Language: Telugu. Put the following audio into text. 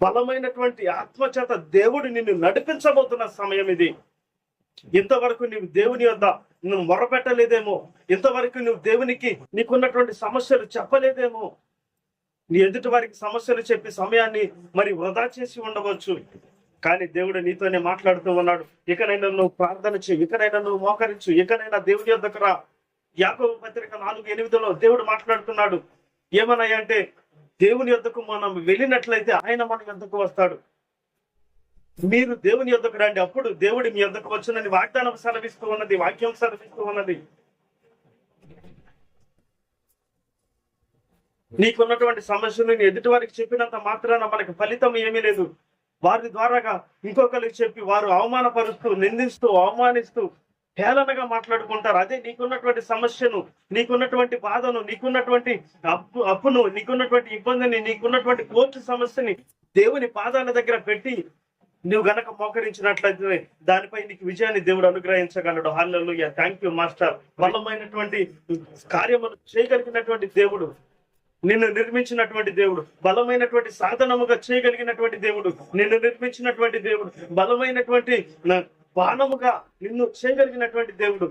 బలమైనటువంటి ఆత్మచేత దేవుడు నిన్ను నడిపించబోతున్న సమయం ఇది. ఇంతవరకు నీవు దేవుని యొద్ద నువ్వు మొరపెట్టలేదేమో, ఇంతవరకు నువ్వు దేవునికి నీకున్నటువంటి సమస్యలు చెప్పలేదేమో, నీ ఎదుటి వారికి సమస్యలు చెప్పి సమయాన్ని మరి వృధా చేసి ఉండవచ్చు. కానీ దేవుడు నీతోనే మాట్లాడుతూ ఉన్నాడు. ఇకనైనా నువ్వు ప్రార్థన చేయి, ఇకనైనా నువ్వు మోకరించు, ఇకనైనా దేవుని యొద్దకు రా. యాకోబు పత్రిక 4:8 దేవుడు మాట్లాడుతున్నాడు. ఏమన్నాయి అంటే, దేవుని యొద్దకు మనం వెళ్ళినట్లయితే ఆయన మన యొద్దకు వస్తాడు. మీరు దేవుని యొద్దకు రండి, అప్పుడు దేవుడు మీ యొద్దకు వచ్చునని వాగ్దానం సెలవిస్తూ ఉన్నది, వాక్యం సెలవిస్తూ ఉన్నది. నీకున్నటువంటి సమస్యలు నీ ఎదుటి వారికి చెప్పినంత మాత్రాన మనకి ఫలితం ఏమీ లేదు. వారి ద్వారాగా ఇంకొకరికి చెప్పి వారు అవమానపరుస్తూ, నిందిస్తూ, అవమానిస్తూ, హేళనగా మాట్లాడుకుంటారు. అదే నీకున్నటువంటి సమస్యను, నీకున్నటువంటి బాధను, నీకున్నటువంటి అప్పును, నీకున్నటువంటి ఇబ్బందిని, నీకున్నటువంటి కోర్టు సమస్యని దేవుని పాదాల దగ్గర పెట్టి నువ్వు గనక మోకరించినట్లయితే దానిపై నీకు విజయాన్ని దేవుడు అనుగ్రహించగలడు. హల్లెలూయా. Thank you master. బలమైనటువంటి కార్యములు చేయగలిగినటువంటి దేవుడు, నిన్ను నిర్మించినటువంటి దేవుడు, బలమైనటువంటి సాధనముగా చేయగలిగినటువంటి దేవుడు, నిన్ను నిర్మించినటువంటి దేవుడు, బలమైనటువంటి బాణముగా నిన్ను చేయగలిగినటువంటి దేవుడు.